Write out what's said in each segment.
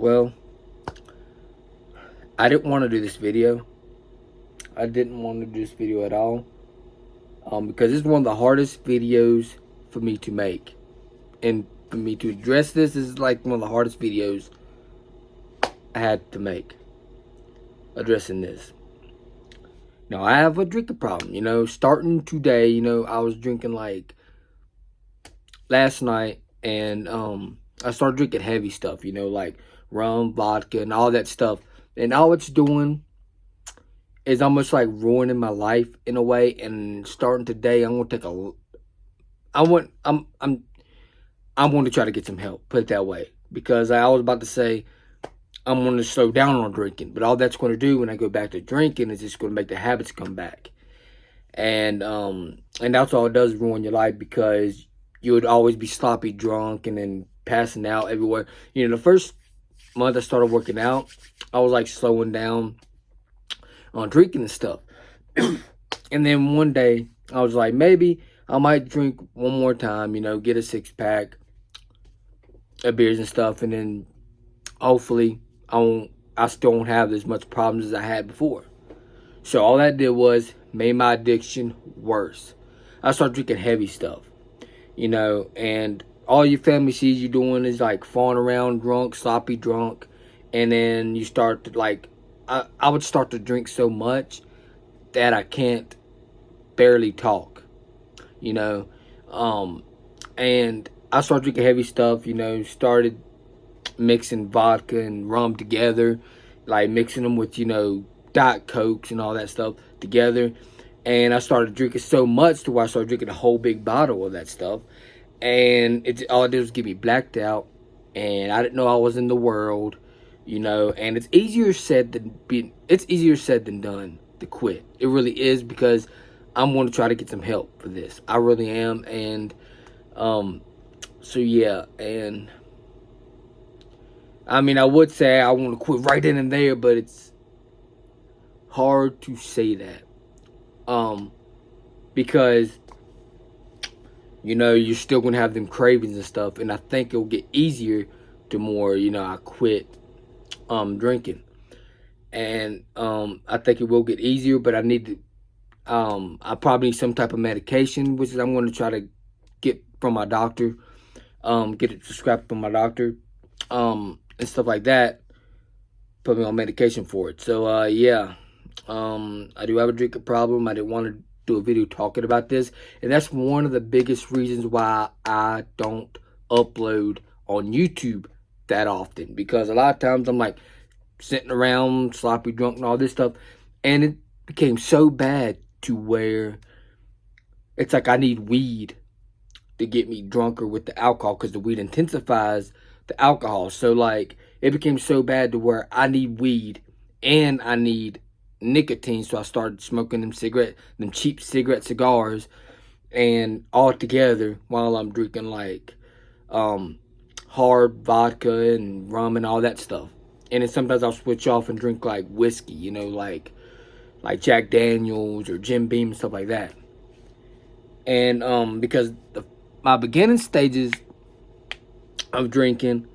Well, I didn't want to do this video. I didn't want to do this video at all. Because it's one of the hardest videos for me to make. And for me to address this is like one of the hardest videos I had to make. Addressing this. Now, I have a drinking problem, starting today, I was drinking like last night, and I started drinking heavy stuff, like rum, vodka, and all that stuff. And all it's doing is almost like ruining my life in a way. And starting today, I'm gonna take a, I want, I'm going to try to get some help. Put it that way, because I was about to say I'm going to slow down on drinking, but all that's going to do when I go back to drinking is just going to make the habits come back. And that's all it does, ruin your life, because you would always be sloppy drunk and then passing out everywhere. The first month I started working out, I was like slowing down on drinking and stuff. And then one day I was like, maybe I might drink one more time, get a 6-pack of beers and stuff, and then hopefully I still won't have as much problems as I had before. So all that did was made my addiction worse. I started drinking heavy stuff, and all your family sees you doing is like falling around drunk, sloppy drunk, and then you start to like, I would start to drink so much that I can't barely talk, and I started drinking heavy stuff, started mixing vodka and rum together, like mixing them with, Diet Cokes and all that stuff together. And I started drinking so much to where I started drinking a whole big bottle of that stuff. And all it did was get me blacked out. And I didn't know I was in the world, and it's easier said than done to quit. It really is, because I'm going to try to get some help for this. I really am. And so yeah, and I mean, I would say I want to quit right then and there, but it's hard to say that. Because, you're still going to have them cravings and stuff. And I think it'll get easier the more, I quit drinking. And I think it will get easier, but I need to, I probably need some type of medication, which is I'm going to try to get from my doctor. Get it prescribed from my doctor. And stuff like that, put me on medication for it. So yeah, I do have a drinking problem. I didn't want to do a video talking about this, and that's one of the biggest reasons why I don't upload on YouTube that often, because a lot of times I'm like sitting around sloppy drunk and all this stuff, and it became so bad to where it's like I need weed to get me drunker with the alcohol, because the weed intensifies the alcohol. So like it became so bad to where I need weed and I need nicotine. So I started smoking them cheap cigars, and all together while I'm drinking like hard vodka and rum and all that stuff. And then sometimes I'll switch off and drink like whiskey, like Jack Daniels or Jim Beam and stuff like that. And because my beginning stages of drinking,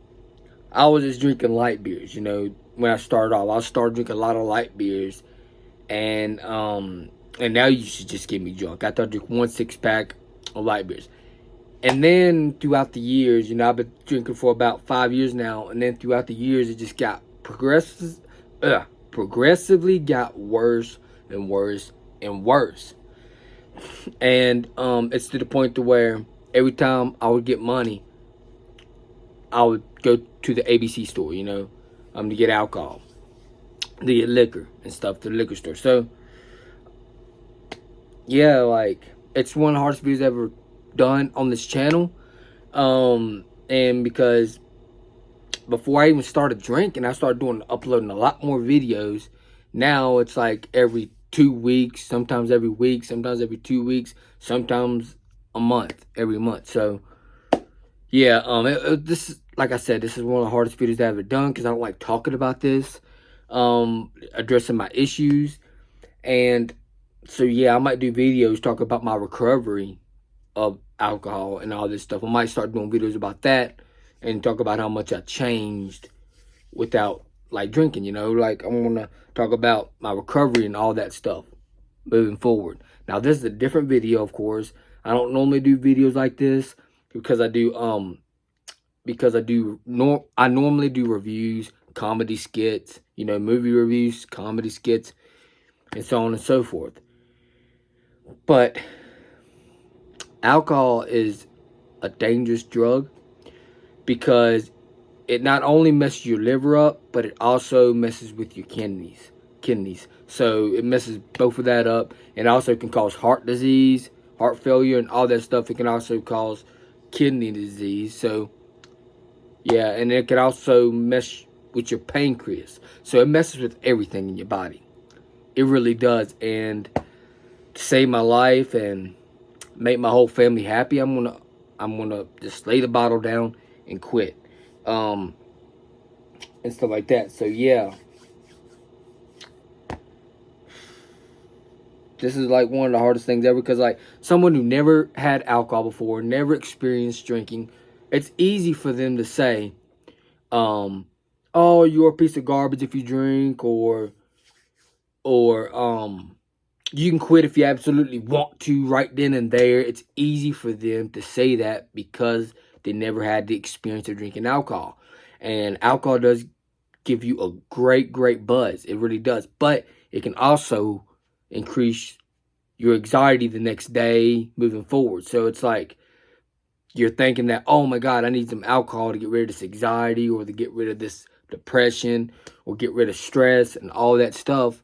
I was just drinking light beers, when I started off. I started drinking a lot of light beers, and now you should just get me drunk. I thought I drink 1 6-pack of light beers. And then throughout the years, I've been drinking for about 5 years now, and then throughout the years it just got progressively got worse and worse and worse. And it's to the point to where every time I would get money, I would go to the ABC store, to get alcohol, to get liquor and stuff, to the liquor store. So, yeah, like, it's one of the hardest videos I've ever done on this channel. And because before I even started drinking, I started uploading a lot more videos. Now it's like every 2 weeks, sometimes every week, sometimes every 2 weeks, sometimes a month, every month. So, yeah, this is, like I said, this is one of the hardest videos I've ever done, because I don't like talking about this, addressing my issues. And so, yeah, I might do videos talk about my recovery of alcohol and all this stuff. I might start doing videos about that and talk about how much I changed, without like drinking, you know, like I want to talk about my recovery and all that stuff moving forward. Now this is a different video, of course. I don't normally do videos like this because I normally do reviews, comedy skits, you know, movie reviews, comedy skits, and so on and so forth. But alcohol is a dangerous drug because it not only messes your liver up, but it also messes with your kidneys. So it messes both of that up, and also can cause heart disease, heart failure, and all that stuff. It can also cause kidney disease. So yeah, and it can also mess with your pancreas. So it messes with everything in your body. It really does. And to save my life and make my whole family happy, I'm gonna just lay the bottle down and quit. And stuff like that. So yeah. This is like one of the hardest things ever, because like someone who never had alcohol before, never experienced drinking, it's easy for them to say, oh, you're a piece of garbage if you drink, or you can quit if you absolutely want to right then and there. It's easy for them to say that because they never had the experience of drinking alcohol. And alcohol does give you a great buzz. It really does. But it can also increase your anxiety the next day moving forward. So it's like you're thinking that, oh my God, I need some alcohol to get rid of this anxiety, or to get rid of this depression, or get rid of stress and all that stuff.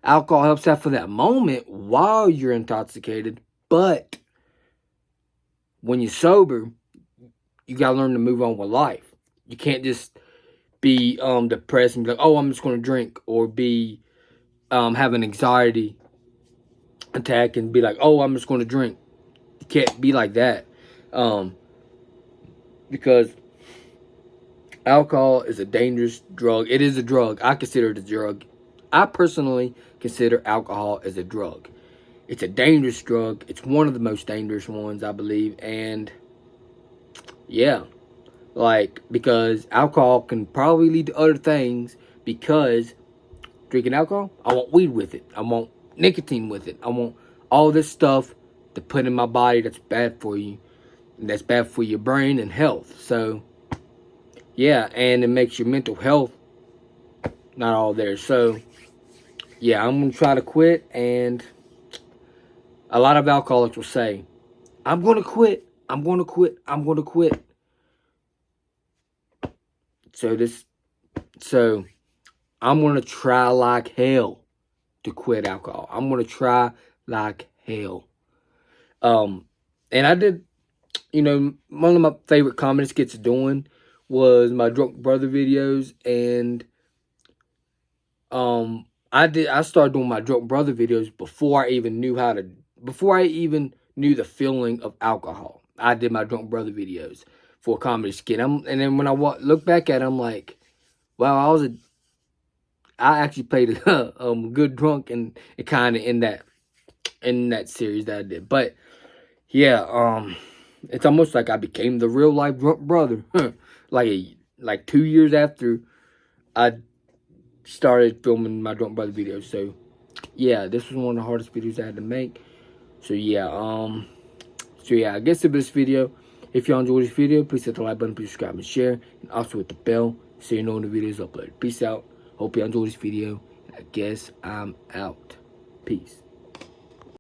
Alcohol helps out for that moment while you're intoxicated, but when you're sober, you gotta learn to move on with life. You can't just be depressed and be like, oh, I'm just gonna drink, or be have an anxiety attack and be like, oh, I'm just gonna drink. You can't be like that, because alcohol is a dangerous drug. It is a drug. I consider it a drug. I personally consider alcohol as a drug. It's a dangerous drug. It's one of the most dangerous ones, I believe. And yeah, like, because alcohol can probably lead to other things, because drinking alcohol, I want weed with it. I want nicotine with it. I want all this stuff to put in my body that's bad for you, and that's bad for your brain and health. So yeah, and it makes your mental health not all there. So yeah, I'm gonna try to quit. And a lot of alcoholics will say, I'm gonna quit, I'm gonna quit, I'm gonna quit. So I'm gonna try like hell to quit alcohol. I'm gonna try like hell. And I did, you know, one of my favorite comedy skits doing was my drunk brother videos. And I started doing my drunk brother videos before I even knew the feeling of alcohol. I did my drunk brother videos for a comedy skit. And then when I look back at it, I'm like, wow, I actually played a good drunk, and it kind of in that series that I did. But yeah, it's almost like I became the real life drunk brother, like 2 years after I started filming my drunk brother videos. So yeah, this was one of the hardest videos I had to make. So yeah, I guess for this video, if y'all enjoyed this video, please hit the like button, please subscribe and share, and also hit the bell so you know when the video is uploaded. Peace out. Hope y'all enjoyed this video. I guess I'm out. Peace.